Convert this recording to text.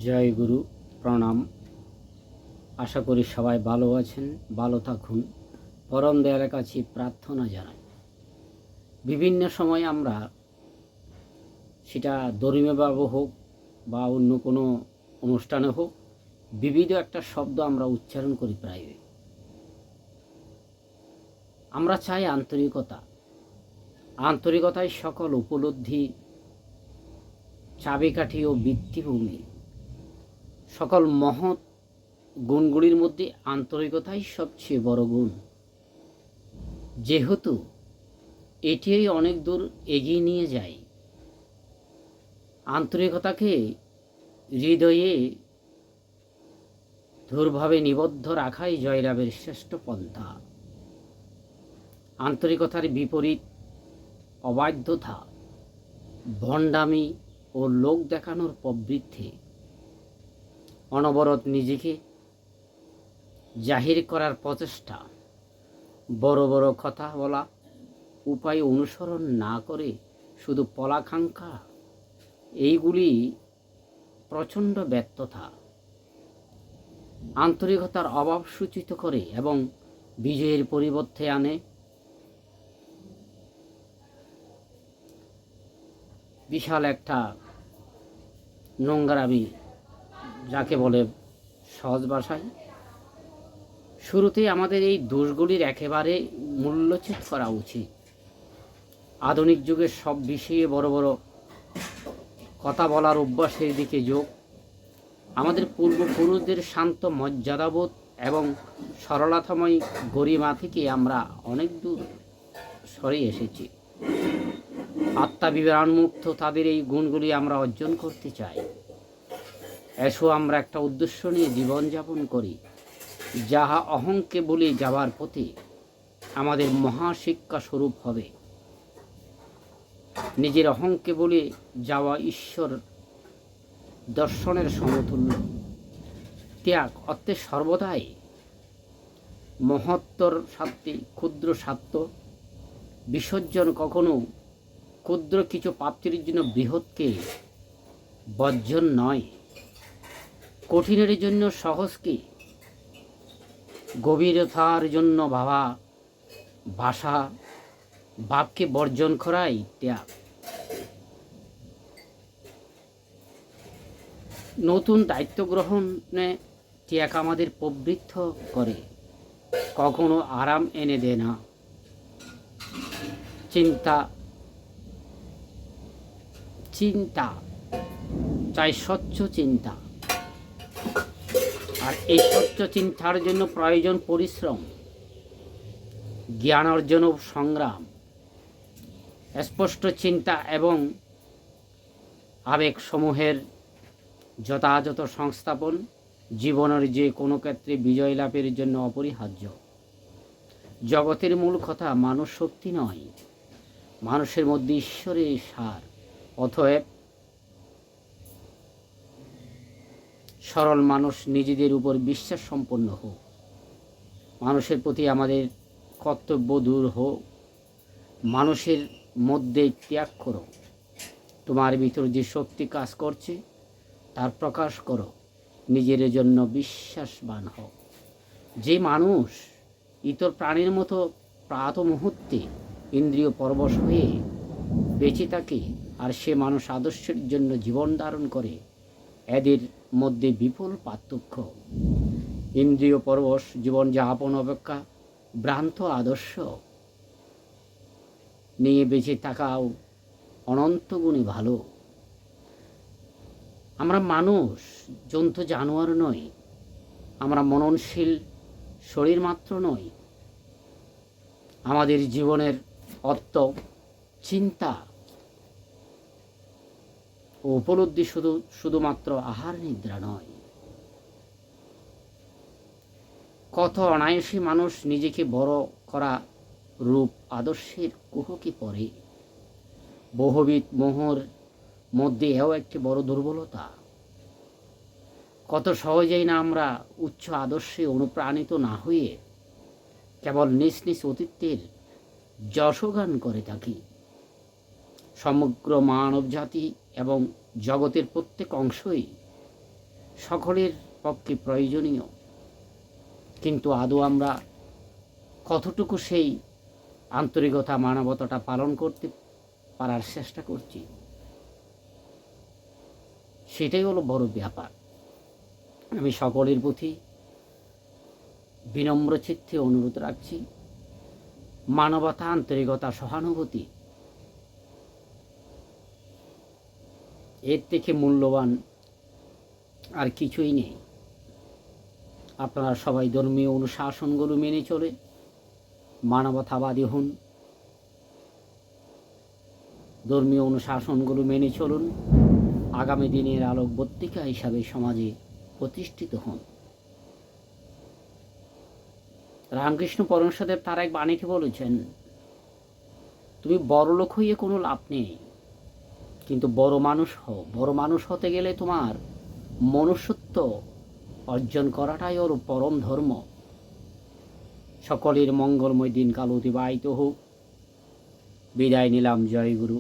জয় গুরু, প্রণাম। আশা করি সবাই ভালো আছেন, ভালো থাকুন। পরম দয়ালের কাছে প্রার্থনা জানাই। বিভিন্ন সময় আমরা, সেটা ধর্মীয়ভাবে হোক বা অন্য কোনো অনুষ্ঠানে হোক, বিবিধ একটা শব্দ আমরা উচ্চারণ করি প্রায়ই। আমরা চাই আন্তরিকতায় সকল উপলব্ধি, চাবিকাঠি ও ভিত্তিভূমি। সকল মহৎ গুণগুলির মধ্যে আন্তরিকতাই সবচেয়ে বড় গুণ, যেহেতু এটিই অনেক দূর এগিয়ে নিয়ে যায়। আন্তরিকতাকে হৃদয়ে ধূরভাবে নিবদ্ধ রাখাই জয়লাভের শ্রেষ্ঠ পন্থা। আন্তরিকতার বিপরীত অবাধ্যতা, ভণ্ডামি ও লোক দেখানোর প্রবৃত্তি। অনবরত নিজেকে জাহির করার প্রচেষ্টা, বড় বড় কথা বলা, উপায় অনুসরণ না করে শুধু পলাকাঙ্ক্ষা, এইগুলি প্রচণ্ড ব্যর্থতা। আন্তরিকতার অভাব সূচিত করে এবং বিজয়ের পরিবর্তে আনে বিশাল একটা নোংরামি, যাকে বলে সহজ ভাষায়। শুরুতেই আমাদের এই দোষগুলির একেবারে মূল্যচ্ছেদ করা উচিত। আধুনিক যুগে সব বিষয়ে বড় বড় কথা বলার অভ্যাসের দিকে যোগ আমাদের পূর্বপুরুষদের শান্ত মর্যাদাবোধ এবং সরলতাময় গরিমা থেকে আমরা অনেক দূর সরে এসেছি। আত্মাভিমানমুক্ত তাদের এই গুণগুলি আমরা অর্জন করতে চাই। এসো আমরা একটা উদ্দেশ্য নিয়ে জীবনযাপন করি, যাহা অহংকে বলে যাবার পথে আমাদের মহাশিক্ষা স্বরূপ হবে। নিজের অহংকে বলে যাওয়া ঈশ্বর দর্শনের সমতুল্য। ত্যাগ অর্থে সর্বদাই মহত্তর স্বার্থে ক্ষুদ্র স্বার্থ বিসর্জন, কখনো ক্ষুদ্র কিছু প্রাপ্তির জন্য বৃহৎকে বর্জন নয়, কঠিনের জন্য সহজকে, গভীরতার জন্য ভাবকে বর্জন করাই ত্যাগ। নতুন দায়িত্ব গ্রহণে ত্যাগ আমাদের প্রবৃত্ত করে, কখনো আরাম এনে দেয় না। চিন্তা চাই স্বচ্ছ চিন্তা, আর এই স্বচ্ছ চিন্তার জন্য প্রয়োজন পরিশ্রম, জ্ঞান অর্জন ও সংগ্রাম। স্পষ্ট চিন্তা এবং আবেগসমূহের যথাযথ সংস্থাপন জীবনের যে কোনো ক্ষেত্রে বিজয় লাভের জন্য অপরিহার্য। জগতের মূল কথা মানুষ শক্তি নয়, মানুষের মধ্যে ঈশ্বরের সার। অতএব সরল মানুষ নিজেদের উপর বিশ্বাস সম্পন্ন হোক, মানুষের প্রতি আমাদের কর্তব্য দূর হোক, মানুষের মধ্যে ত্যাগ করো। তোমার ভিতর যে শক্তি কাজ করছে তার প্রকাশ করো, নিজের জন্য বিশ্বাসবান হও। যে মানুষ ইতর প্রাণীর মতো প্রাত মুহূর্তে ইন্দ্রিয় পরবশ হয়ে বেঁচে থাকে, আর সে মানুষ আদর্শের জন্য জীবন ধারণ করে, এদের মধ্যে বিপুল পার্থক্য। ইন্দ্রিয় পরবশ জীবনযাপন অপেক্ষা ভ্রান্ত আদর্শ নিয়ে বেঁচে থাকাও অনন্ত গুণে ভালো। আমরা মানুষ, জন্তু জানোয়ার নই। আমরা মননশীল শরীর মাত্র নই। আমাদের জীবনের অর্থ, চিন্তা ও উপলব্ধি শুধুমাত্র আহার নিদ্রা নয়। কত অনায়াসী মানুষ নিজেকে বড় করা রূপ আদর্শের কুহকে পড়ে। বহুবিধ মোহর মধ্যে এও একটি বড় দুর্বলতা। কত সহজেই না আমরা উচ্চ আদর্শে অনুপ্রাণিত না হয়ে কেবল নিজ নিজ অতীতের যশগান করে থাকি। সমগ্র মানব জাতি এবং জগতের প্রত্যেক অংশই সকলের পক্ষে প্রয়োজনীয়, কিন্তু আদৌ আমরা কতটুকু সেই আন্তরিকতা মানবতাটা পালন করতে পারার চেষ্টা করছি, সেটাই হলো বড় ব্যাপার। আমি সকলের প্রতি বিনম্র চিত্তে অনুরোধ রাখছি, মানবতা, আন্তরিকতা, সহানুভূতি, এর থেকে মূল্যবান আর কিছুই নেই। আপনারা সবাই ধর্মীয় অনুশাসনগুলো মেনে চলে মানবতাবাদী হন, ধর্মীয় অনুশাসনগুলো মেনে চলুন, আগামী দিনের আলোকবর্তিকা হিসাবে সমাজে প্রতিষ্ঠিত হন। রামকৃষ্ণ পরমহংসদেব তার এক বাণীতে বলেছেন, তুমি বড় লোক হইয়ে কোনো লাভ নেই, কিন্তু বড় মানুষ হও। বড় মানুষ হতে গেলে তোমার মনুষ্যত্ব অর্জন করাটাই হল পরম ধর্ম। সকলের মঙ্গলময় দিনকাল অতিবাহিত হোক। বিদায় নিলাম। জয় গুরু।